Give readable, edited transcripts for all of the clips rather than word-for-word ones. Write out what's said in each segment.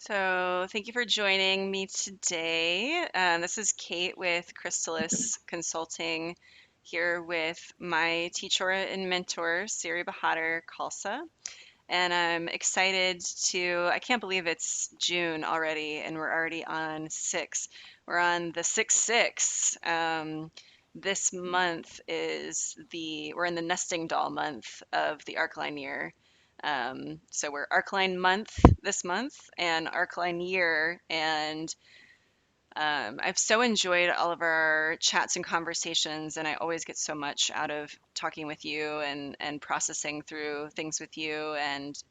So, thank you for joining me today. This is Kate with Chrysalis Consulting, here with my teacher and mentor, Siri Bahadur Khalsa. And I'm excited I can't believe it's June already, and we're already on 6. We're on the 6-6. This month we're in the nesting doll month of the Arcline year. So we're Arcline month this month and Arcline year. And I've so enjoyed all of our chats and conversations, and I always get so much out of talking with you and processing through things with you. And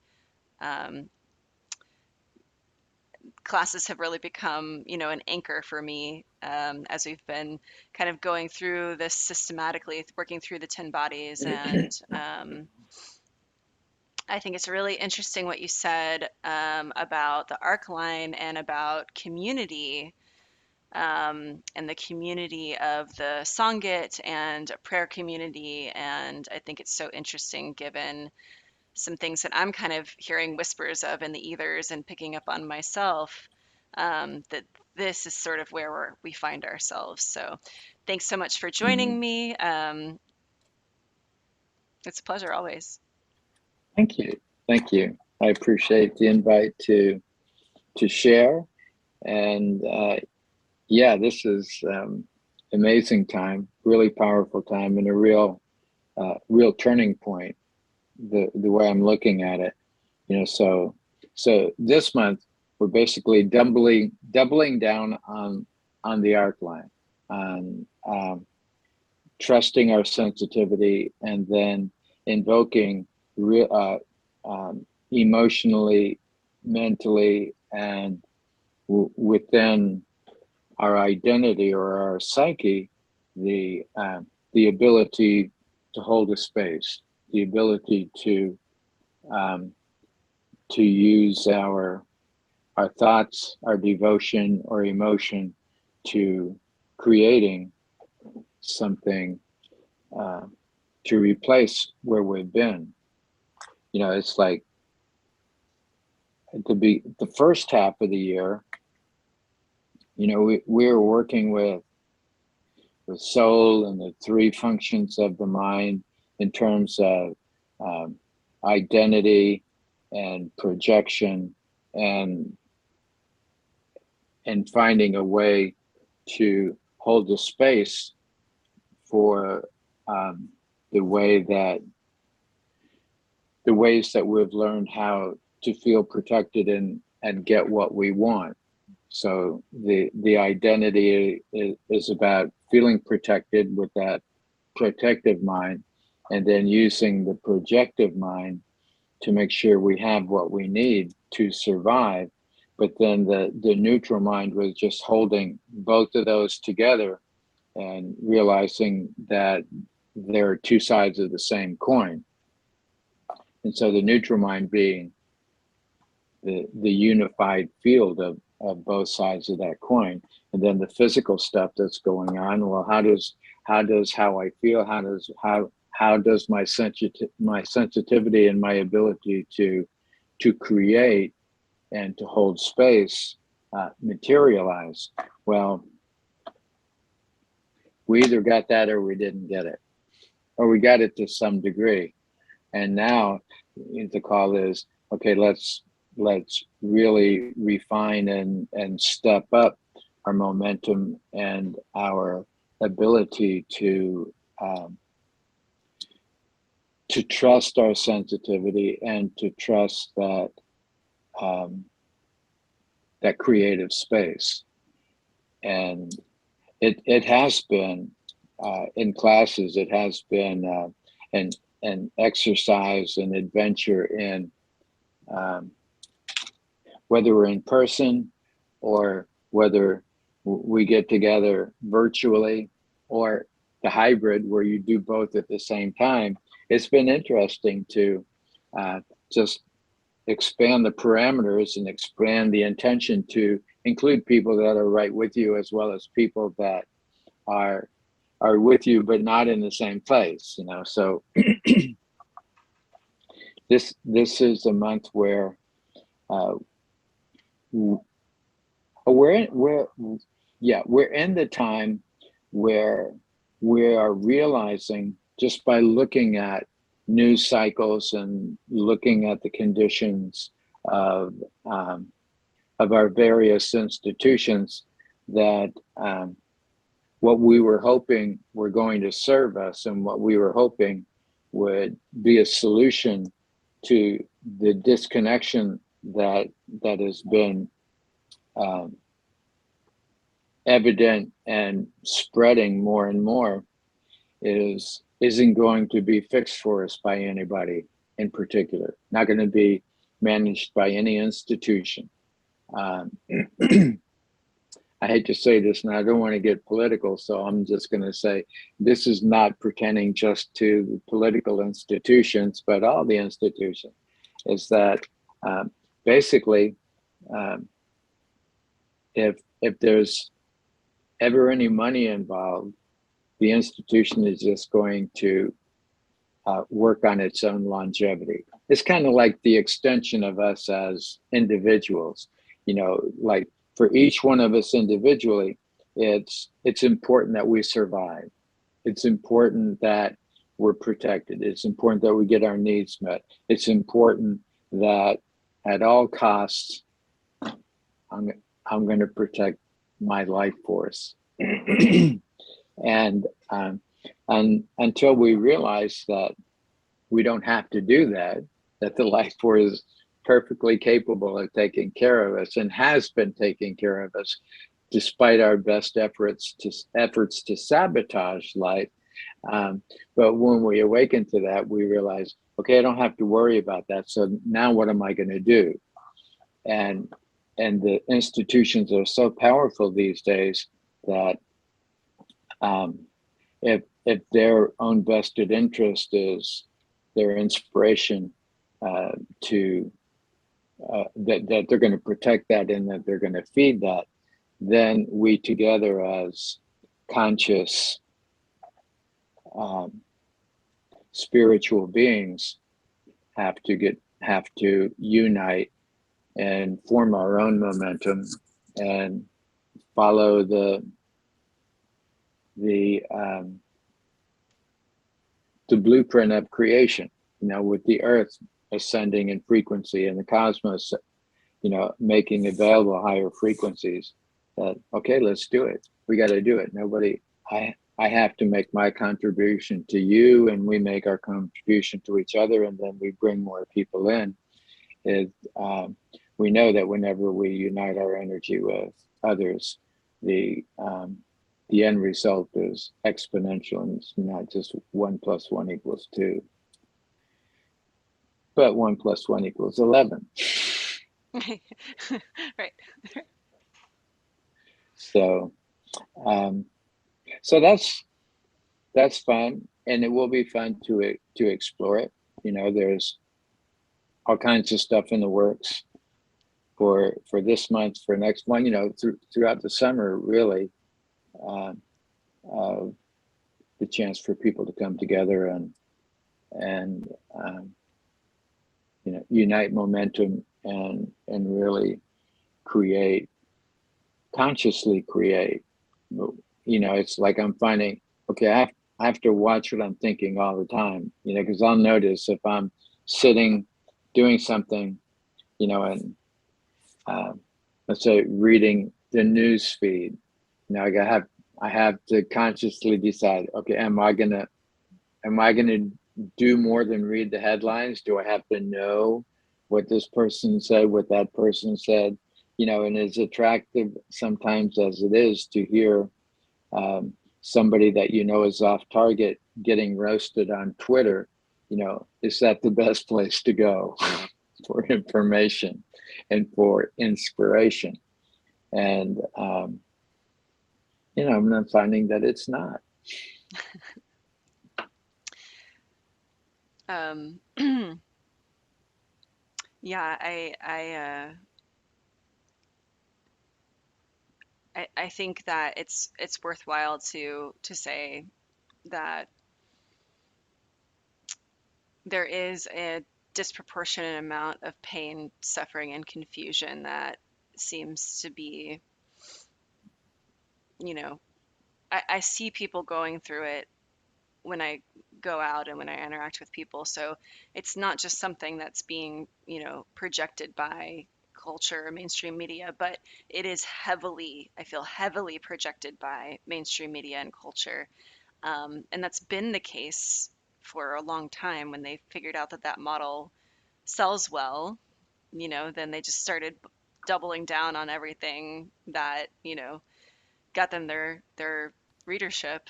um, classes have really become, an anchor for me as we've been kind of going through this systematically, working through the 10 bodies. And I think it's really interesting what you said about the arc line and about community and the community of the Sangit and a prayer community. And I think it's so interesting given some things that I'm kind of hearing whispers of in the ethers and picking up on myself, that this is sort of where we find ourselves. So thanks so much for Mhm. joining me. It's a pleasure always. Thank you. Thank you. I appreciate the invite to share. And yeah, this is amazing time, really powerful time, and a real turning point. The way I'm looking at it, so this month we're basically doubling down on the arc line, on trusting our sensitivity, and then invoking real emotionally, mentally, and within our identity or our psyche, the ability to hold a space, the ability um, to use our thoughts, our devotion or emotion to creating something uh, to replace where we've been. It's like the first half of the year. We're working with soul and the three functions of the mind in terms of um, identity and projection, and finding a way to hold the space for um, the way that the ways that we've learned how to feel protected and get what we want. So the identity is about feeling protected with that protective mind, and then using the projective mind to make sure we have what we need to survive. But then the neutral mind was just holding both of those together and realizing that there are two sides of the same coin. And so the neutral mind being the unified field of both sides of that coin. And then the physical stuff that's going on. Well, how I feel, how does my sensitivity and my ability to create and to hold space materialize? Well, we either got that or we didn't get it, or we got it to some degree. And now the call is, okay, let's really refine and step up our momentum and our ability to trust our sensitivity and to trust um, that creative space. And it has been in classes, it has been an exercise, an adventure in um, whether we're in person or whether we get together virtually, or the hybrid where you do both at the same time. It's been interesting to just expand the parameters and expand the intention to include people that are right with you, as well as people that are with you but not in the same place. So this is a month where uh, we're yeah, we're in the time where we are realizing, just by looking at news cycles and looking at the conditions of um, of our various institutions, that what we were hoping were going to serve us and what we were hoping would be a solution to the disconnection that has been um, evident and spreading more and more, isn't going to be fixed for us by anybody in particular. Not going to be managed by any institution. Um, I hate to say this, and I don't want to get political, so I'm just going to say this is not pertaining just to the political institutions, but all the institutions. Is that um, basically, um, if there's ever any money involved, the institution is just going to work on its own longevity. It's kind of like the extension of us as individuals. Like for each one of us individually, it's important that we survive. It's important that we're protected. It's important that we get our needs met. It's important that at all costs, I'm I'm going to protect my life force. And until we realize that we don't have to do that, that the life force is perfectly capable of taking care of us and has been taking care of us despite our best efforts to sabotage life. Um, but when we awaken to that, we realize, okay, I don't have to worry about that. So now what am I going to do? And the institutions are so powerful these days that um, if their own vested interest is their inspiration to that they're going to protect that and that they're going to feed that, then we together as conscious um, spiritual beings have to unite and form our own momentum and follow the the blueprint of creation, with the earth ascending in frequency and the cosmos, making available higher frequencies. That, okay, let's do it. We got to do it. Nobody, I have to make my contribution to you, and we make our contribution to each other, and then we bring more people in. It, we know that whenever we unite our energy with others, the end result is exponential, and it's not just 1 + 1 = 2, but 1 + 1 = 11. Right. So, um, so that's fun, and it will be fun to explore it. There's all kinds of stuff in the works for this month, for next one. Throughout the summer, really, uh, uh, the chance for people to come together and unite momentum and really create, consciously create. It's like I'm finding, okay, I have to watch what I'm thinking all the time, because I'll notice if I'm sitting doing something, and uh, let's say reading the news feed, I have to consciously decide, okay, am I gonna do more than read the headlines? Do I have to know what this person said, what that person said? And as attractive sometimes as it is to hear somebody that is off target getting roasted on Twitter, is that the best place to go for information and for inspiration? And I'm not finding that it's not. Um, yeah, I think that it's worthwhile to say that there is a disproportionate amount of pain, suffering, and confusion that seems to be, you know, I see people going through it when I go out and when I interact with people. So it's not just something that's being, projected by culture or mainstream media, but it is heavily, I feel heavily projected by mainstream media and culture. And that's been the case for a long time. When they figured out that that model sells well, then they just started doubling down on everything that, got them their readership.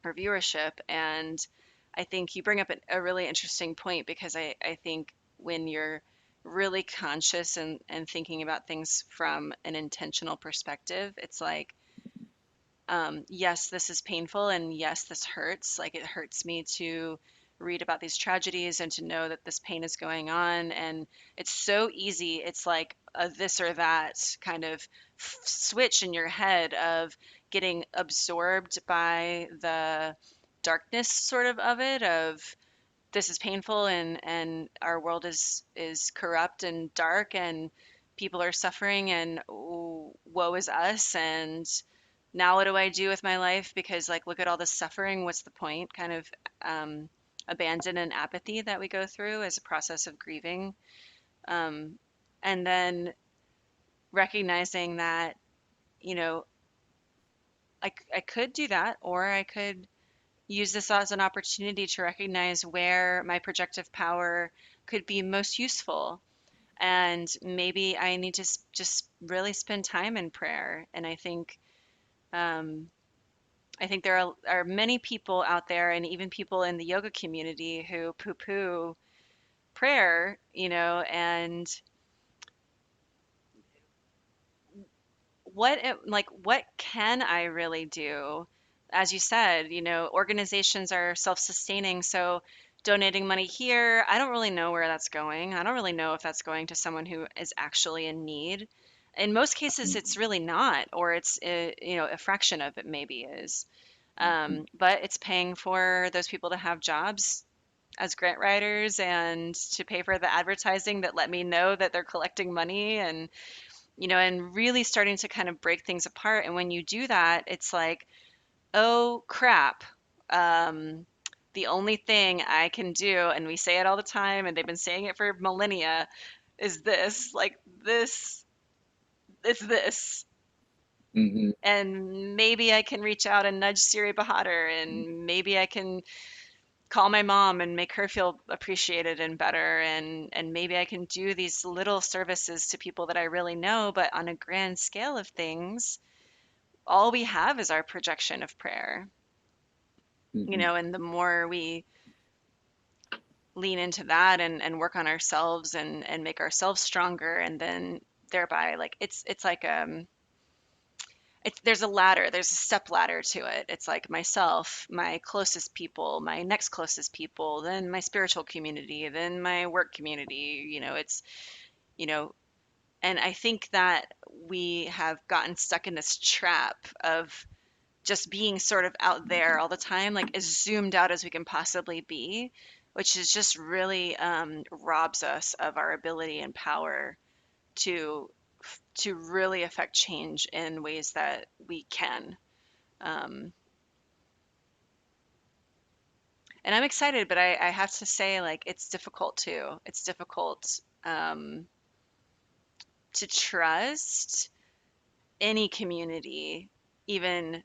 Or viewership. And I think you bring up a really interesting point, because I think when you're really conscious and thinking about things from an intentional perspective, it's like, yes, this is painful, and yes, this hurts. Like, it hurts me to read about these tragedies and to know that this pain is going on. And it's so easy. It's like a this or that kind of switch in your head of getting absorbed by the darkness sort of it, of this is painful, and our world is corrupt and dark, and people are suffering, and woe is us, and now what do I do with my life? Because, like, look at all this suffering. What's the point? Kind of um, abandon and apathy that we go through as a process of grieving. Um, and then recognizing that, you know, I could do that, or I could use this as an opportunity to recognize where my projective power could be most useful. And maybe I need to just really spend time in prayer. And um, I think there are many people out there, and even people in the yoga community, who poo-poo prayer, and what can I really do? As you said, organizations are self-sustaining, so donating money here, I don't really know where that's going. I don't really know if that's going to someone who is actually in need. In most cases, it's Mhm. really not, or it's a fraction of it maybe is. Mhm. But it's paying for those people to have jobs as grant writers, and to pay for the advertising that let me know that they're collecting money, and really starting to kind of break things apart. And when you do that, it's like, oh crap. Um, the only thing I can do, and we say it all the time, and they've been saying it for millennia, is this. Like, it's this. Mhm. And maybe I can reach out and nudge Siri Bahadur, and maybe I can call my mom and make her feel appreciated and better, and maybe I can do these little services to people that I really know. But on a grand scale of things, all we have is our projection of prayer. Mhm. And the more we lean into that, and work on ourselves, and make ourselves stronger, and then thereby, like, it's like, there's a ladder, there's a step ladder to it. It's like myself, my closest people, my next closest people, then my spiritual community, then my work community. It's, you know, and I think that we have gotten stuck in this trap of just being sort of out there all the time, like as zoomed out as we can possibly be, which is just really, robs us of our ability and power to to really affect change in ways that we can. Um, and I'm excited, but I have to say, like, it's difficult too. It's difficult, to trust any community, even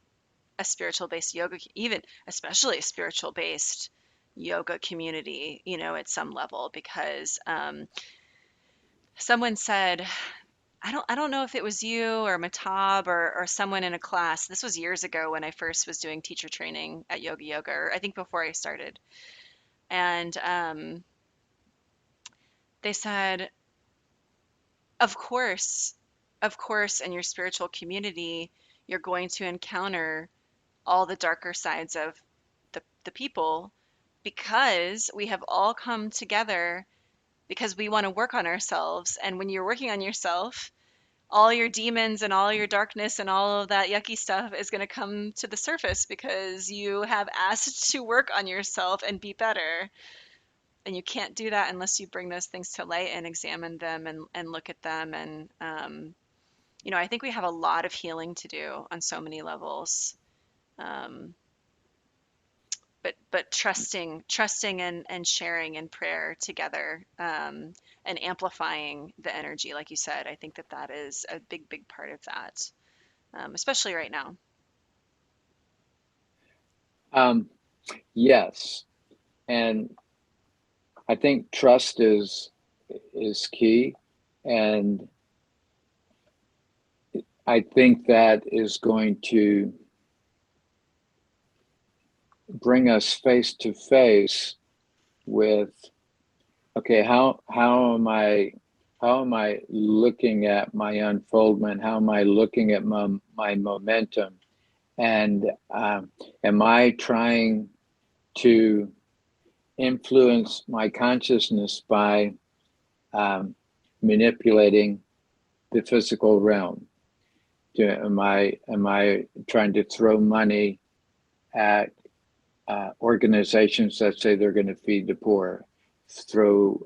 a spiritual based yoga, even especially a spiritual based yoga community, at some level, because someone said, I don't know if it was you or Matab, or someone in a class. This was years ago when I first was doing teacher training at Yoga Yoga, or I think before I started. And they said, of course, in your spiritual community, you're going to encounter all the darker sides of the people, because we have all come together because we want to work on ourselves. And when you're working on yourself, all your demons and all your darkness and all of that yucky stuff is going to come to the surface, because you have asked to work on yourself and be better. And you can't do that unless you bring those things to light and examine them and look at them. And, I think we have a lot of healing to do on so many levels. Um, but trusting and sharing in prayer together, and amplifying the energy, like you said, I think that that is a big part of that, especially right now. Um, yes, and I think trust is key, and I think that is going to bring us face to face with, okay, how am I looking at my unfoldment? How am I looking at my momentum? And am I trying to influence my consciousness by manipulating the physical realm? Am I trying to throw money at organizations that say they're going to feed the poor? Throw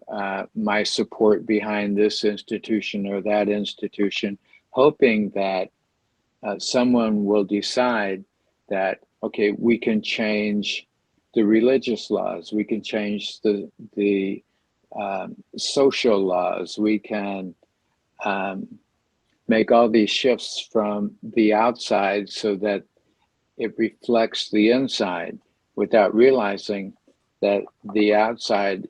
my support behind this institution or that institution, hoping that someone will decide that, okay, we can change the religious laws, we can change the social laws, we can um, make all these shifts from the outside so that it reflects the inside, without realizing that the outside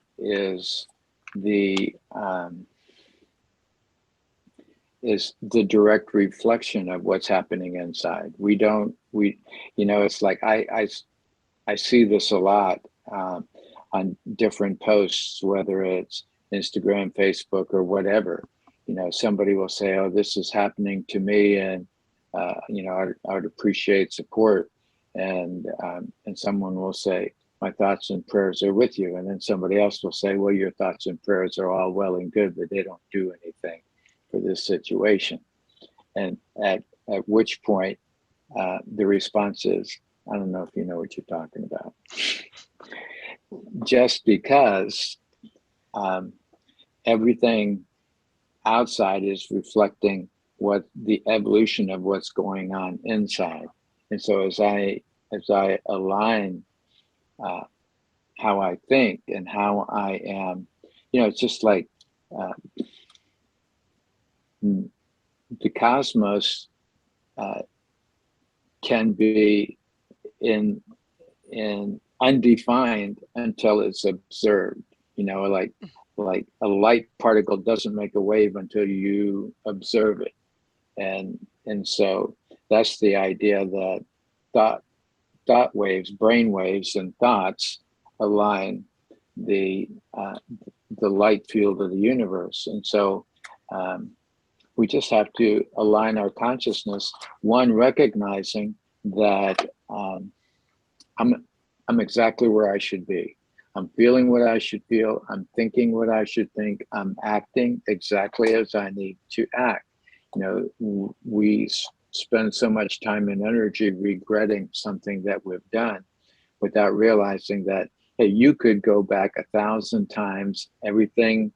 the um, is the direct reflection of what's happening inside. It's like I see this a lot on different posts, whether it's Instagram, Facebook, or whatever. Somebody will say, "Oh, this is happening to me," and I would appreciate support. And someone will say, "My thoughts and prayers are with you," and then somebody else will say, "Well, your thoughts and prayers are all well and good, but they don't do anything for this situation." And at which point, the response is, "I don't know if you know what you're talking about." Just because um, everything outside is reflecting what the evolution of what's going on inside. And so as I align uh, how I think and how I am, it's just like uh, the cosmos uh, can be in undefined until it's observed. Like a light particle doesn't make a wave until you observe it. And so that's the idea that thought thought waves, brain waves, and thoughts align the uh, the light field of the universe. And so um, we just have to align our consciousness. One, recognizing that I'm exactly where I should be. I'm feeling what I should feel. I'm thinking what I should think. I'm acting exactly as I need to act. We spend so much time and energy regretting something that we've done without realizing that, hey, you could go back 1,000 times, everything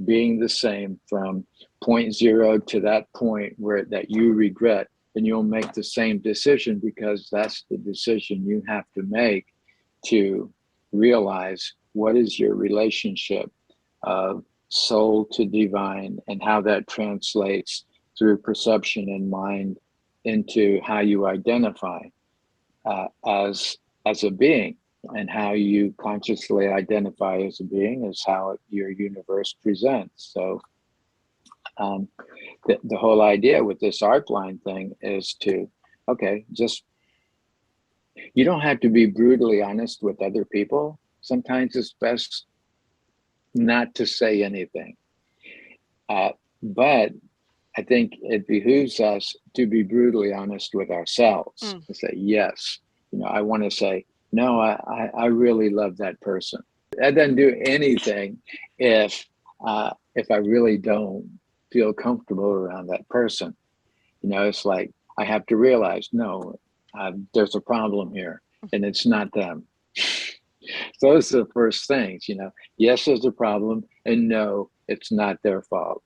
being the same from point zero to that point where that you regret, and you'll make the same decision, because that's the decision you have to make to realize what is your relationship of soul to divine, and how that translates through perception and mind into how you identify as a being. And how you consciously identify as a being is how your universe presents. So the whole idea with this Arcline thing is to, okay, just, you don't have to be brutally honest with other people. Sometimes it's best not to say anything. But I think it behooves us to be brutally honest with ourselves, Mm. to say, yes, I want to say, no, I really love that person. That doesn't do anything if I really don't feel comfortable around that person. It's like I have to realize, no, there's a problem here, and it's not them. Those are the first things, Yes, there's a problem, and no, it's not their fault.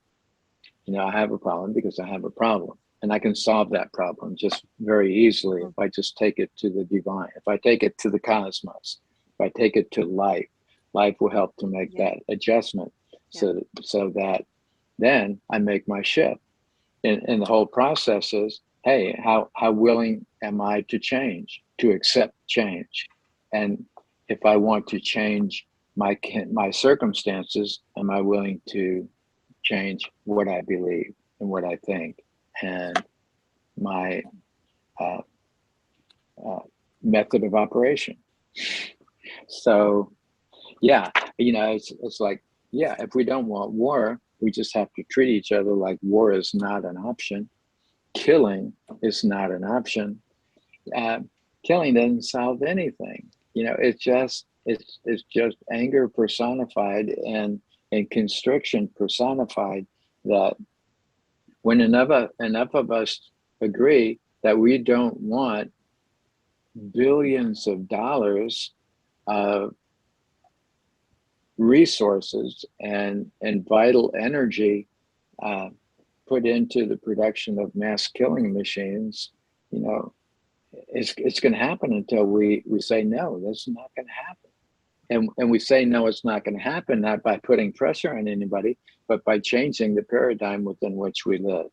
I have a problem because I have a problem. And I can solve that problem just very easily if Mhm. I just take it to the divine. If I take it to the cosmos, if I take it to life, life will help to make Yeah, that adjustment yeah, so that then I make my shift. And the whole process is, hey, how willing am I to change, to accept change? And if I want to change my circumstances, am I willing to change what I believe and what I think and my uh, uh, method of operation? So yeah, it's like, yeah, if we don't want war, we just have to treat each other like war is not an option. Killing is not an option. uh, Killing doesn't solve anything. It's just anger personified and constriction personified. That when enough of us agree that we don't want billions of dollars of resources and vital energy uh, put into the production of mass killing machines, you know, it's going to happen until we say no. That's not going to happen. And we say no, it's not going to happen, not by putting pressure on anybody, but by changing the paradigm within which we live.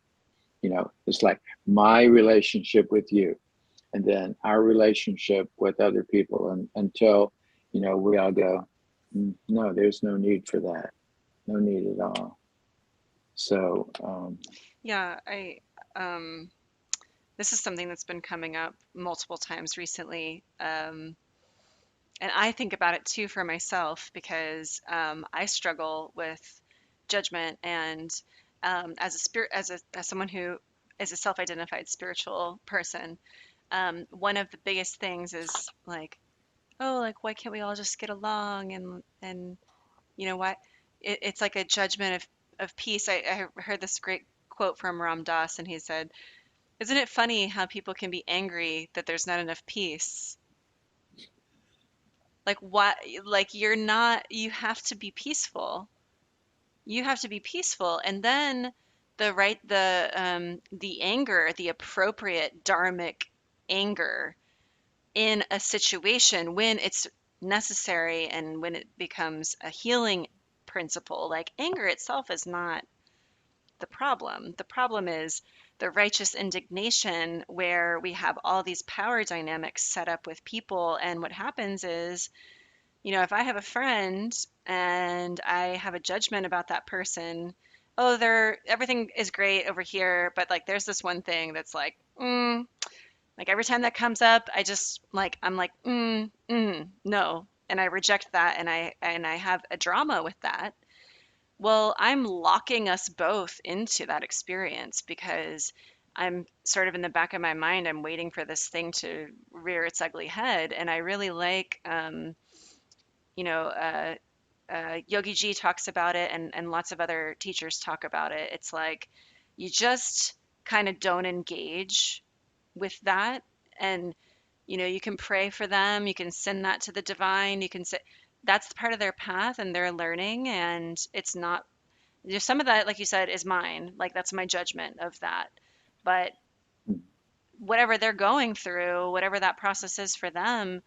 It's like my relationship with you, and then our relationship with other people, and until we all go, No, there's no need for that, no need at all. So yeah. This is something that's been coming up multiple times recently. And I think about it too for myself because I struggle with judgment and as someone who is a self-identified spiritual person, one of the biggest things is like, oh, like why can't we all just get along and why it's like a judgment of peace. I heard this great quote from Ram Dass, and he said, "Isn't it funny how people can be angry that there's not enough peace?" Like what, like you're not, you have to be peaceful. You have to be peaceful. And then the anger, the appropriate dharmic anger in a situation when it's necessary and when it becomes a healing principle. Like anger itself is not the problem. The problem is the righteous indignation where we have all these power dynamics set up with people. And what happens is, if I have a friend and I have a judgment about that person, oh, everything is great over here, but like there's this one thing that's like every time that comes up, I'm like, no, and I reject that, and I have a drama with that. Well, I'm locking us both into that experience because I'm sort of in the back of my mind, I'm waiting for this thing to rear its ugly head, and I really like, you know, uh, Yogi G talks about it, and lots of other teachers talk about it. It's like you just kind of don't engage with that. And, you can pray for them, you can send that to the divine, you can say that's part of their path and their learning. And it's not, some of that, like you said, is mine. Like that's my judgment of that. But whatever they're going through, whatever that process is for them,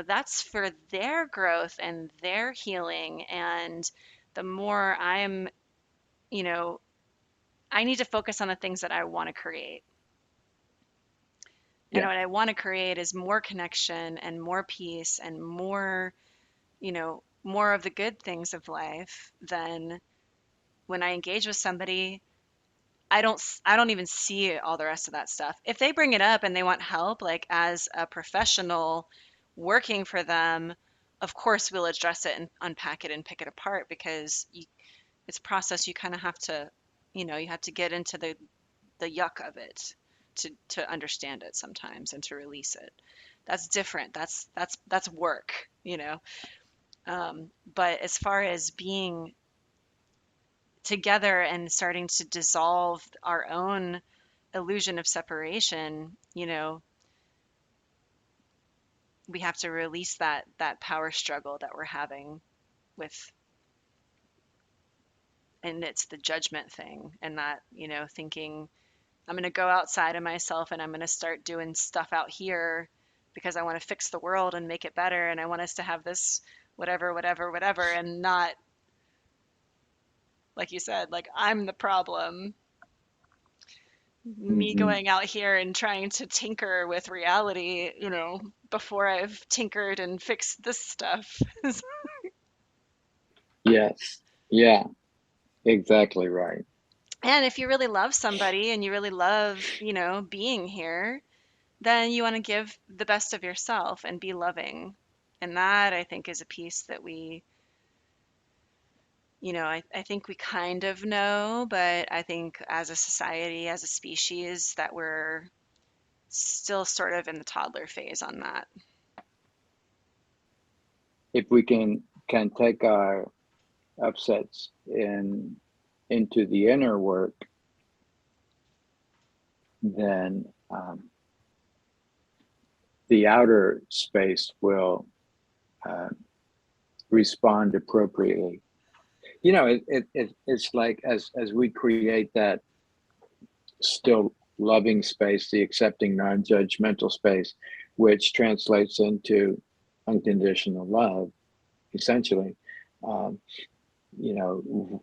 that's for their growth and their healing. And the more you know, I need to focus on the things that I want to create. And yeah, what I want to create is more connection and more peace and more of the good things of life than when I engage with somebody. I don't even see all the rest of that stuff. If they bring it up and they want help, like as a professional working for them, of course we'll address it and unpack it and pick it apart because it's a process you kind of have to, you have to get into the yuck of it to understand it sometimes and to release it. That's different. That's work. But as far as being together and starting to dissolve our own illusion of separation, we have to release that power struggle that we're having with, and it's the judgment thing, and that, thinking I'm going to go outside of myself and I'm going to start doing stuff out here because I want to fix the world and make it better, and I want us to have this whatever, whatever, whatever, and not, like you said, like I'm the problem. Me Hmm. going out here and trying to tinker with reality, before I've tinkered and fixed this stuff. Yes. Yeah, exactly right. And if you really love somebody and you really love, being here, then you want to give the best of yourself and be loving. And that, I think, is a piece that I think we kind of know, but I think as a society, as a species, that we're still sort of in the toddler phase on that. If we can take our upsets into the inner work, then the outer space will uh, respond appropriately. It's like as we create that still loving space, the accepting, non-judgmental space, which translates into unconditional love, essentially. Um, you know,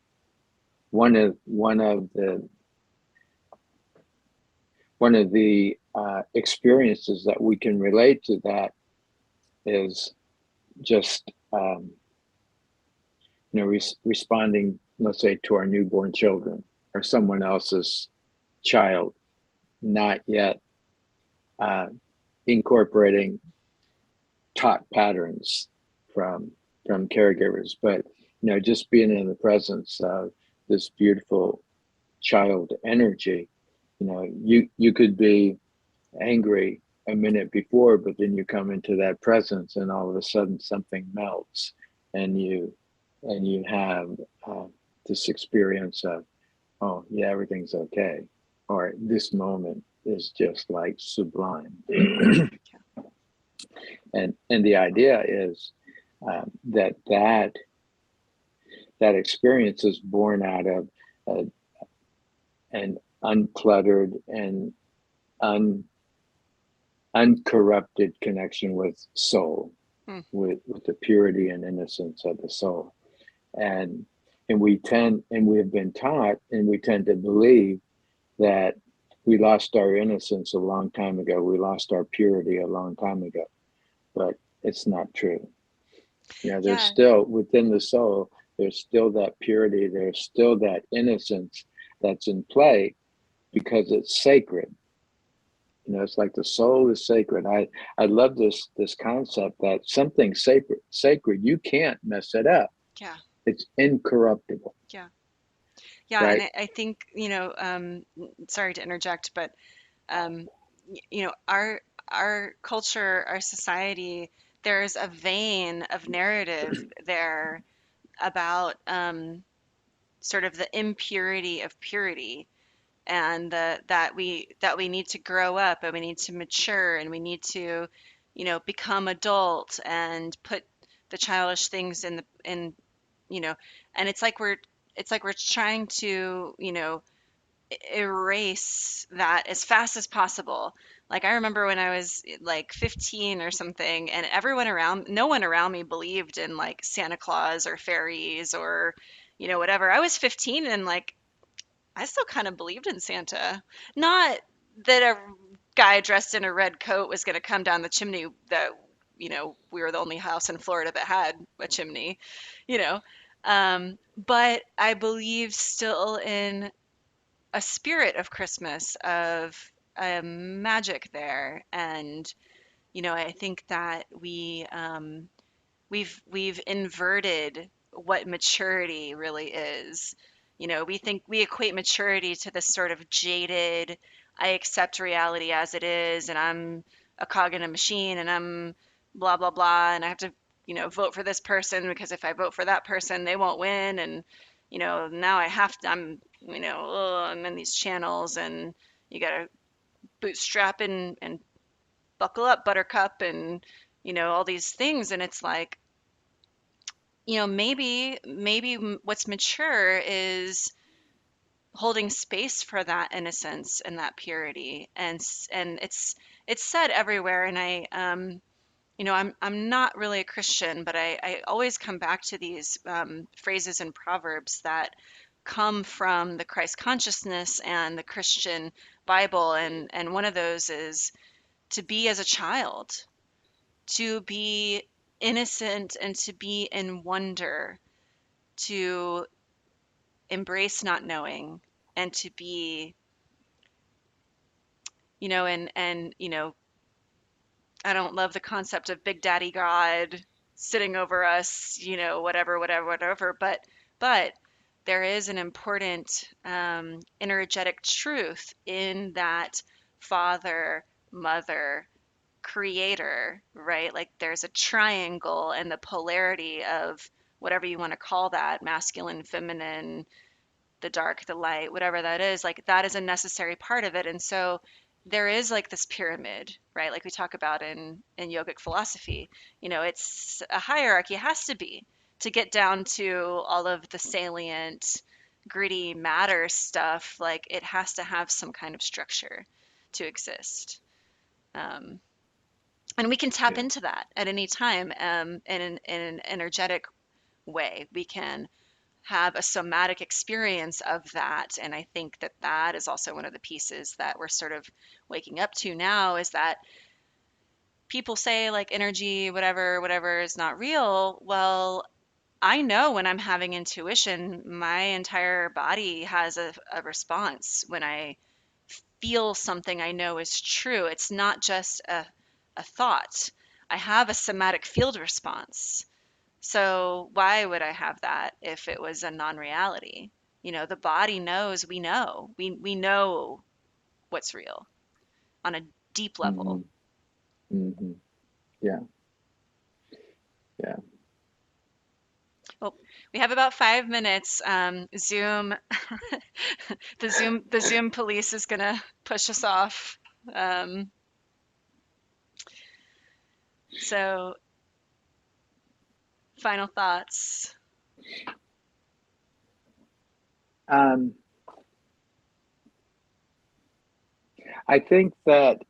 one of the experiences that we can relate to that is just responding, let's say, to our newborn children or someone else's child, not yet uh, incorporating taught patterns from from caregivers, but just being in the presence of this beautiful child energy. You could be angry a minute before, but then you come into that presence, and all of a sudden something melts, and you have uh, this experience of, oh yeah, everything's okay, or this moment is just like sublime. And the idea is that experience is born out of uh, an uncluttered and un, uncorrupted connection with soul, Hmm. with the purity and innocence of the soul. And we have been taught, and we tend to believe that we lost our innocence a long time ago. We lost our purity a long time ago, but it's not true. There's Yeah, still within the soul, there's still that purity, there's still that innocence that's in play because it's sacred. It's like the soul is sacred. I love this concept that something sacred, you can't mess it up. yeah, It's incorruptible, yeah, yeah. And right? I think, sorry to interject, but um, our culture, our society, there's a vein of narrative there about sort of the impurity of purity, and that we need to grow up and we need to mature and we need to, become adult and put the childish things in, you know, and it's like we're trying to, erase that as fast as possible. Like I remember when I was like 15 or something, and no one around me believed in like Santa Claus or fairies or, whatever. I was 15 and like I still kind of believed in Santa. Not that a guy dressed in a red coat was going to come down the chimney, that, we were the only house in Florida that had a chimney, you know. But I believe still in a spirit of Christmas, of magic there. And, I think that we've inverted what maturity really is. We think we equate maturity to this sort of jaded, I accept reality as it is, and I'm a cog in a machine, and I'm blah blah blah, and I have to, vote for this person because if I vote for that person, they won't win, and now I have to. I'm in these channels, and you gotta bootstrap and buckle up, Buttercup, and all these things. And it's like, maybe what's mature is holding space for that innocence and that purity. And it's said everywhere. And I'm not really a Christian, but I always come back to these phrases and proverbs that come from the Christ consciousness and the Christian Bible. And one of those is to be as a child, to be innocent and to be in wonder, to embrace not knowing, and to be, I don't love the concept of Big Daddy God sitting over us, whatever, whatever, whatever. But there is an important energetic truth in that father, mother, creator, right? Like there's a triangle and the polarity of whatever you want to call that, masculine, feminine, the dark, the light, whatever that is, like that is a necessary part of it. And so there is like this pyramid, right? Like we talk about in yogic philosophy. It's a hierarchy, it has to be, to get down to all of the salient, gritty matter stuff. Like it has to have some kind of structure to exist. Um, and we can tap Yeah. into that at any time, in an energetic way. We can have a somatic experience of that. And I think that that is also one of the pieces that we're sort of waking up to now, is that people say like energy, whatever, whatever is not real. Well, I know when I'm having intuition, my entire body has a response. When I feel something I know is true, it's not just a thought. I have a somatic field response. So why would I have that if it was a non-reality? The body knows we know. We know what's real on a deep level. Hmm. Hmm. Yeah. Yeah. Well, we have about 5 minutes. Zoom, the Zoom police is gonna push us off. Um, so final thoughts. Um, I think that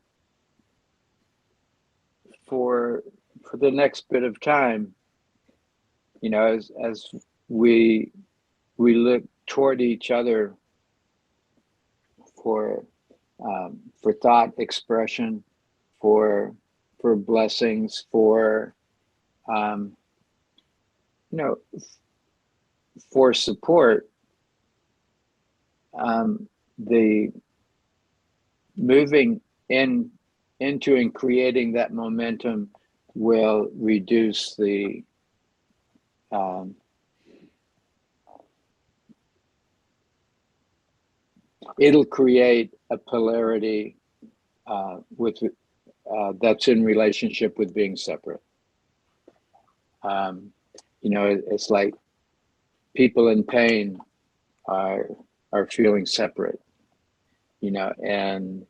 for for the next bit of time, as we we look toward each other for thought expression, for blessings, for um, you know for support. The moving in into and creating that momentum will reduce the um, it'll create a polarity with that's in relationship with being separate. Um, it's like people in pain are feeling separate, and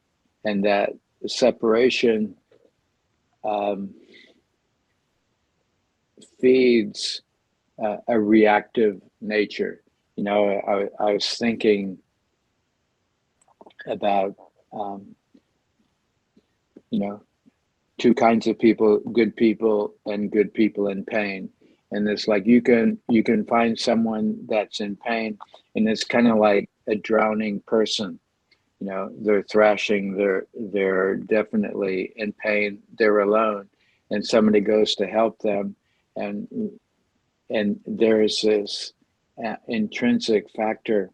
that separation um, feeds a reactive nature. I was thinking about um, you know two kinds of people: good people and good people in pain. And it's like you can find someone that's in pain, and it's kind of like a drowning person. They're thrashing, they're definitely in pain, they're alone, and somebody goes to help them, and there's this intrinsic factor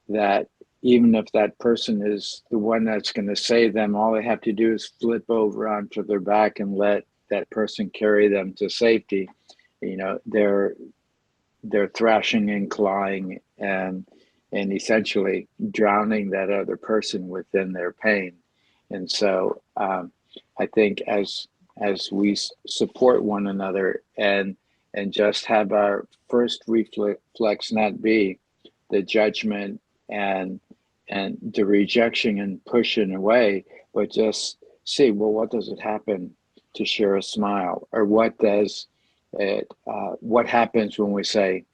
that even if that person is the one that's going to save them, all they have to do is flip over onto their back and let that person carry them to safety. They're thrashing and clawing and essentially drowning that other person within their pain. And so I think as we support one another and just have our first reflex not be the judgment and the rejection and pushing away, but just see, well, what does it happen to share a smile? Or what does it, what happens when we say,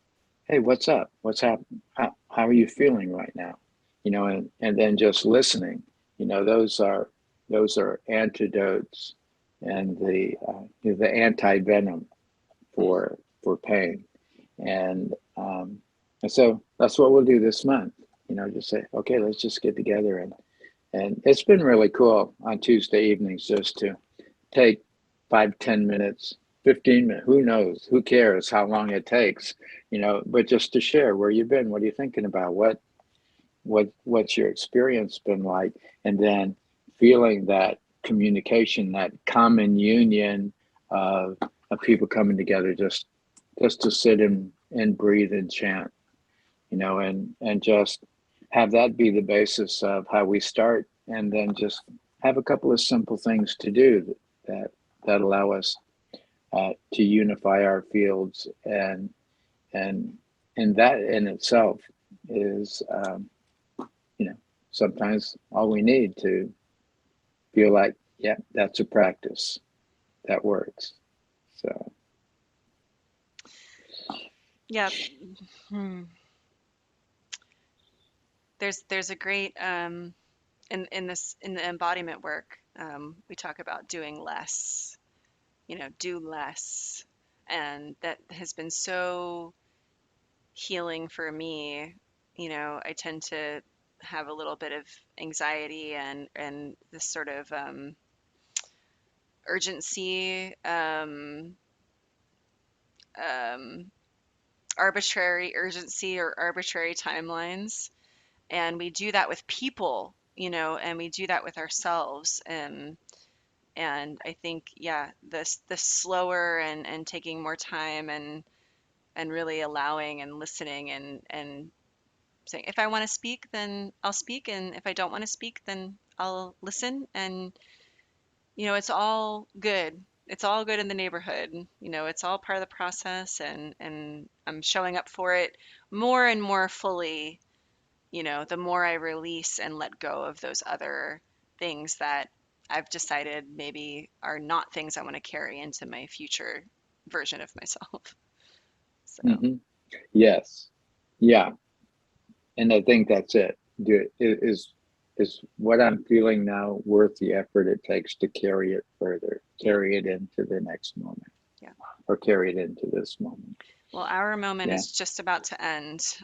hey, what's up? What's happening? How are you feeling right now? And then just listening, those are antidotes and the anti-venom for pain. And and so that's what we'll do this month. Just say, okay, let's just get together, and it's been really cool on Tuesday evenings just to take 5, 10 minutes, 15 minutes. Who knows? Who cares how long it takes? But just to share where you've been, what are you thinking about? What's your experience been like? And then feeling that communication, that common union of people coming together just to sit and breathe and chant, and just have that be the basis of how we start, and then just have a couple of simple things to do that allow us to unify our fields, and and that in itself is you know sometimes all we need to feel like, yeah, that's a practice that works. So Yeah. Hmm. There's a great in the embodiment work, we talk about doing less, do less. And that has been so healing for me. I tend to have a little bit of anxiety and this sort of urgency, um, arbitrary urgency or arbitrary timelines. And we do that with people, and we do that with ourselves. And I think, yeah, this slower and taking more time and really allowing and listening and saying, if I want to speak, then I'll speak, and if I don't want to speak, then I'll listen. And it's all good. It's all good in the neighborhood. It's all part of the process, and I'm showing up for it more and more fully. The more I release and let go of those other things that I've decided maybe are not things I want to carry into my future version of myself. So, mhm. Yes, yeah, and I think that's it. Is what I'm feeling now worth the effort it takes to carry it further, yeah, carry it into the next moment, yeah. or carry it into this moment? Well, our moment Yeah. is just about to end.